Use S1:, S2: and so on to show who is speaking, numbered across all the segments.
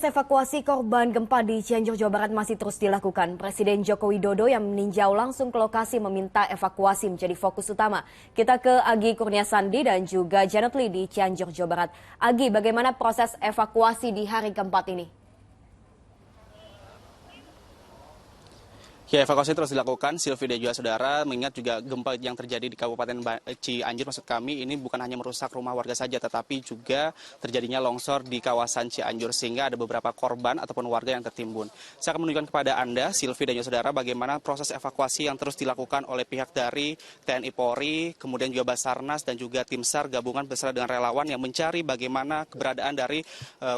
S1: Evakuasi korban gempa di Cianjur, Jawa Barat masih terus dilakukan. Presiden Joko Widodo yang meninjau langsung ke lokasi meminta evakuasi menjadi fokus utama. Kita ke Agi Kurniasandi dan juga Janet Lee di Cianjur, Jawa Barat. Agi, bagaimana proses evakuasi di hari keempat ini?
S2: Ya, evakuasi terus dilakukan, Silvi dan juga saudara, mengingat juga gempa yang terjadi di Kabupaten Cianjur, maksud kami ini bukan hanya merusak rumah warga saja, tetapi juga terjadinya longsor di kawasan Cianjur, sehingga ada beberapa korban ataupun warga yang tertimbun. Saya akan menunjukkan kepada Anda, Silvi dan juga saudara, bagaimana proses evakuasi yang terus dilakukan oleh pihak dari TNI Polri, kemudian juga Basarnas dan juga Tim SAR gabungan beserta dengan relawan yang mencari bagaimana keberadaan dari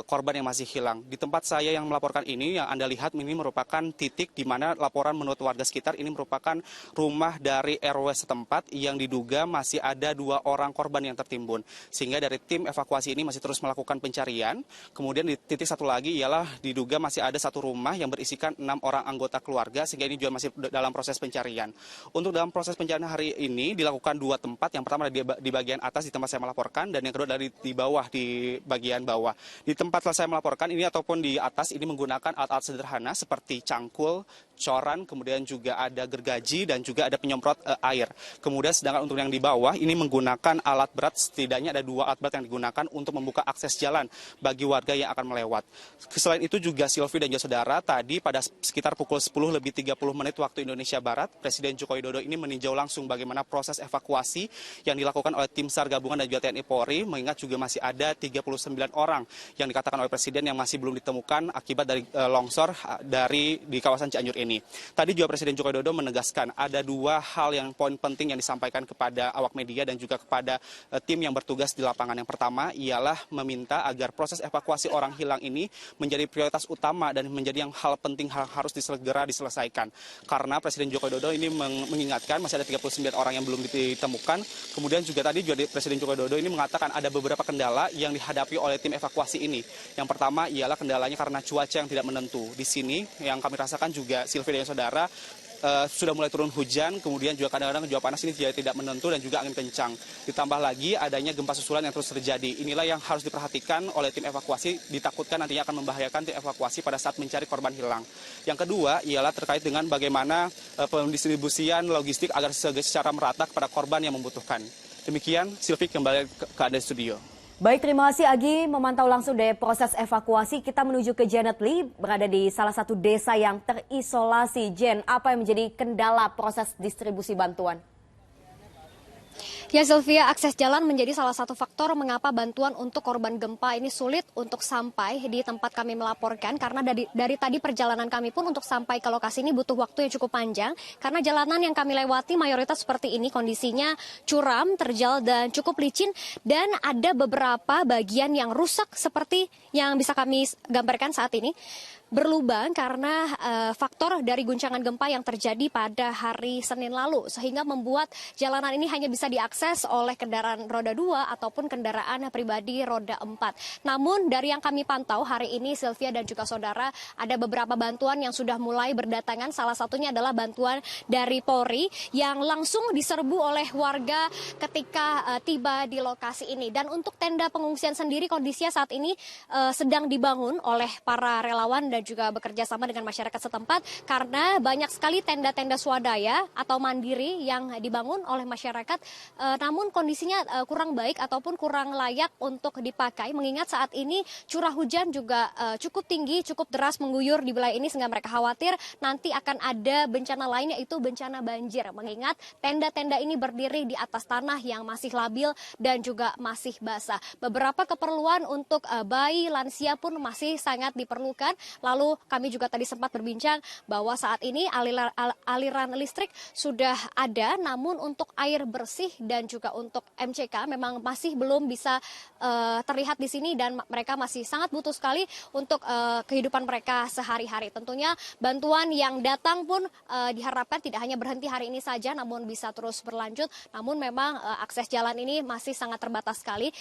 S2: korban yang masih hilang. Di tempat saya yang melaporkan ini, yang Anda lihat ini merupakan titik di mana laporan menurut warga sekitar ini merupakan rumah dari RW setempat yang diduga masih ada 2 orang korban yang tertimbun. Sehingga dari tim evakuasi ini masih terus melakukan pencarian. Kemudian di titik satu lagi ialah diduga masih ada satu rumah yang berisikan 6 orang anggota keluarga, sehingga ini juga masih dalam proses pencarian. Untuk dalam proses pencarian hari ini dilakukan 2 tempat. Yang pertama di bagian atas di tempat saya melaporkan, dan yang kedua dari di bawah di bagian bawah. Di tempat saya melaporkan ini ataupun di atas ini menggunakan alat-alat sederhana seperti cangkul, coran, kemudian juga ada gergaji dan juga ada penyemprot air. Kemudian sedangkan untuk yang di bawah ini menggunakan alat berat, setidaknya ada 2 alat berat yang digunakan untuk membuka akses jalan bagi warga yang akan melewat. Selain itu juga Silvi dan juga saudara, tadi pada sekitar pukul 10:30 waktu Indonesia Barat, Presiden Joko Widodo ini meninjau langsung bagaimana proses evakuasi yang dilakukan oleh tim SAR gabungan dan juga TNI Polri, mengingat juga masih ada 39 orang yang dikatakan oleh Presiden yang masih belum ditemukan akibat dari longsor di kawasan Cianjur ini. Tadi juga Presiden Joko Widodo menegaskan ada 2 hal yang poin penting yang disampaikan kepada awak media dan juga kepada tim yang bertugas di lapangan. Yang pertama ialah meminta agar proses evakuasi orang hilang ini menjadi prioritas utama dan menjadi yang hal penting harus segera diselesaikan. Karena Presiden Joko Widodo ini mengingatkan masih ada 39 orang yang belum ditemukan. Kemudian juga tadi Presiden Joko Widodo ini mengatakan ada beberapa kendala yang dihadapi oleh tim evakuasi ini. Yang pertama ialah kendalanya karena cuaca yang tidak menentu. Di sini yang kami rasakan juga Silvi dan saudara, sudah mulai turun hujan, kemudian juga kadang-kadang juga panas ini tidak menentu dan juga angin kencang. Ditambah lagi adanya gempa susulan yang terus terjadi. Inilah yang harus diperhatikan oleh tim evakuasi, ditakutkan nantinya akan membahayakan tim evakuasi pada saat mencari korban hilang. Yang kedua ialah terkait dengan bagaimana pendistribusian logistik agar secara merata kepada korban yang membutuhkan. Demikian, Silvi, kembali ke Anda studio.
S1: Baik, terima kasih Agi memantau langsung dari proses evakuasi. Kita menuju ke Janet Lee, berada di salah satu desa yang terisolasi. Jen, apa yang menjadi kendala proses distribusi bantuan?
S3: Ya Sylvia, akses jalan menjadi salah satu faktor mengapa bantuan untuk korban gempa ini sulit untuk sampai di tempat kami melaporkan. Karena dari tadi perjalanan kami pun untuk sampai ke lokasi ini butuh waktu yang cukup panjang. Karena jalanan yang kami lewati mayoritas seperti ini, kondisinya curam, terjal dan cukup licin. Dan ada beberapa bagian yang rusak seperti yang bisa kami gambarkan saat ini. Berlubang karena faktor dari guncangan gempa yang terjadi pada hari Senin lalu. Sehingga membuat jalanan ini hanya bisa diakses oleh kendaraan roda 2 ataupun kendaraan pribadi roda 4. Namun dari yang kami pantau hari ini, Sylvia dan juga saudara, ada beberapa bantuan yang sudah mulai berdatangan. Salah satunya adalah bantuan dari Polri yang langsung diserbu oleh warga ketika tiba di lokasi ini. Dan untuk tenda pengungsian sendiri kondisinya saat ini sedang dibangun oleh para relawan dan juga bekerja sama dengan masyarakat setempat karena banyak sekali tenda-tenda swadaya atau mandiri yang dibangun oleh masyarakat, namun kondisinya kurang baik ataupun kurang layak untuk dipakai mengingat saat ini curah hujan juga cukup tinggi, cukup deras mengguyur di wilayah ini sehingga mereka khawatir nanti akan ada bencana lain yaitu bencana banjir mengingat tenda-tenda ini berdiri di atas tanah yang masih labil dan juga masih basah. Beberapa keperluan untuk bayi lansia pun masih sangat diperlukan. Lalu kami juga tadi sempat berbincang bahwa saat ini aliran listrik sudah ada, namun untuk air bersih dan juga untuk MCK memang masih belum bisa terlihat di sini dan mereka masih sangat butuh sekali untuk kehidupan mereka sehari-hari. Tentunya bantuan yang datang pun diharapkan tidak hanya berhenti hari ini saja, namun bisa terus berlanjut. Namun memang akses jalan ini masih sangat terbatas sekali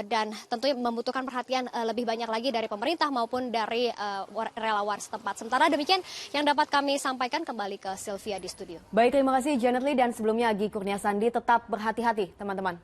S3: dan tentunya membutuhkan perhatian lebih banyak lagi dari pemerintah maupun dari relawan setempat. Sementara demikian yang dapat kami sampaikan, kembali ke Sylvia di studio.
S1: Baik, terima kasih Janet Lee, dan sebelumnya Agi Kurniasandi. Tetap berhati-hati teman-teman.